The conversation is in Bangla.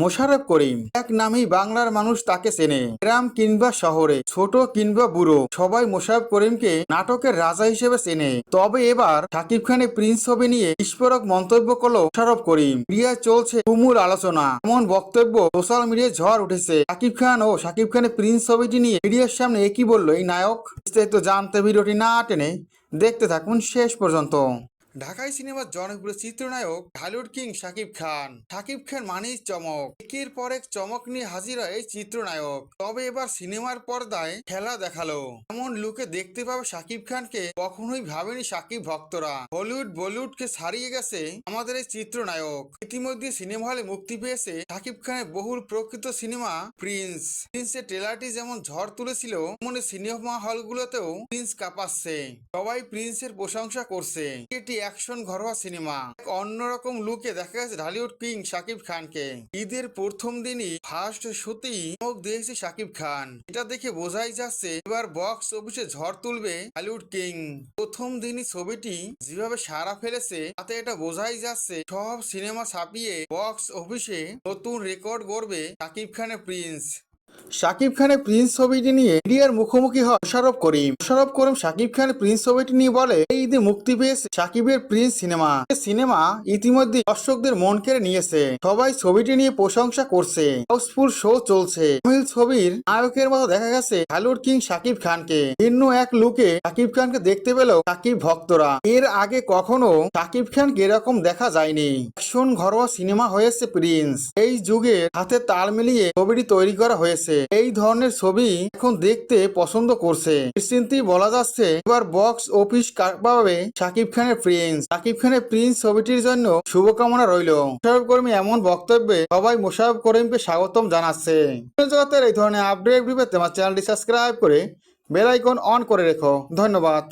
মোশাররফ করিম এক নামেই বাংলার মানুষ তাকে চেনে। গ্রাম কিংবা শহরে, ছোট কিংবা বুড়ো, সবাই মোশাররফ করিমকে নাটকের রাজা হিসেবে চেনে। তবে এবার শাকিব খানের প্রিন্স ছবি নিয়ে বিস্ফোরক মন্তব্য করলো মোশাররফ করিম। মিডিয়ায় চলছে তুমুল আলোচনা। এমন বক্তব্য সোশ্যাল মিডিয়ায় ঝড় উঠেছে। শাকিব খান ও শাকিব খানের প্রিন্স ছবিটি নিয়ে মিডিয়ার সামনে একই বলল এই নায়ক। বিস্তারিত জানতে ভিডিওটি না টেনে দেখতে থাকুন শেষ পর্যন্ত। ঢাকাই সিনেমার জনপ্রিয় চিত্রনায়ক ঢালিউড কিং শাকিব খান। শাকিব খান মানেই চমক। একের পর এক চমক নিয়ে হাজির হয় এই চিত্রনায়ক। তবে এবার সিনেমার পর্দায় খেলা দেখালো। এমন লুকে দেখতে পাবে শাকিব খানকে কখনোই ভাবেনি শাকিব ভক্তরা। হলিউড বলিউডকে ছাড়িয়ে গেছে আমাদের এই চিত্রনায়ক। ইতিমধ্যে সিনেমা হলে মুক্তি পেয়েছে শাকিব খানের বহুল প্রকৃত সিনেমা প্রিন্স। প্রিন্সের ট্রেলারটি যেমন ঝড় তুলেছিল, তেমনি সিনেমা হলগুলোতেও প্রিন্স কাঁপাচ্ছে। সবাই প্রিন্সের প্রশংসা করছে। এটি অ্যাকশন ঘরোয়া সিনেমা। এক অন্যরকম লুকে দেখা গেছে ঢালিউড কিং শাকিব খানকে। ঈদের প্রথম দিনই ফার্স্ট শোতেই চমক দিয়েছে শাকিব খান। এটা দেখে বোঝাই যাচ্ছে এবার বক্স অফিসে ঝড় তুলবে ঢালিউড কিং। প্রথম দিনই ছবিটি যেভাবে সাড়া ফেলেছে তাতে এটা বোঝাই যাচ্ছে সব সিনেমা ছাপিয়ে বক্স অফিসে নতুন রেকর্ড গড়বে শাকিব খানের প্রিন্স। শাকিব খানের প্রিন্স ছবিটি নিয়ে মিডিয়ার মুখোমুখি হয় মোশাররফ করিম। মোশাররফ করিম শাকিব খানের প্রিন্স ছবিটি নিয়ে বলে, এই ঈদে মুক্তি পেয়েছে শাকিবের প্রিন্স সিনেমা। সিনেমা ইতিমধ্যে দর্শকদের মন কেড়ে নিয়েছে। সবাই ছবিটি নিয়ে প্রশংসা করছে। হাউসফুল শো চলছে। তামিল ছবির নায়কের মতো দেখা গেছে ঢালিউড কিং শাকিব খানকে। ভিন্ন এক লুকে শাকিব খানকে দেখতে পেল শাকিব ভক্তরা। এর আগে কখনো শাকিব খানকে এরকম দেখা যায়নি। অ্যাকশন ঘরোয়া সিনেমা হয়েছে প্রিন্স। এই যুগের হাতে তাল মিলিয়ে ছবিটি তৈরি করা হয়েছে। এই ধরনের ছবি এখন দেখতে পছন্দ করছে। নিশ্চিন্তেই বলা যাচ্ছে এবার বক্স অফিস পাবে শাকিব খানের প্রিন্স। শাকিব খানের প্রিন্স ছবিটির জন্য শুভকামনা রইল। মোশাররফ করিম এমন বক্তব্যে সবাই মোশাররফ করিমকে স্বাগতম জানাচ্ছে। জগতের এই ধরনের আপডেট পেতে আমার চ্যানেলটি সাবস্ক্রাইব করে বেল আইকন অন করে রেখো। ধন্যবাদ।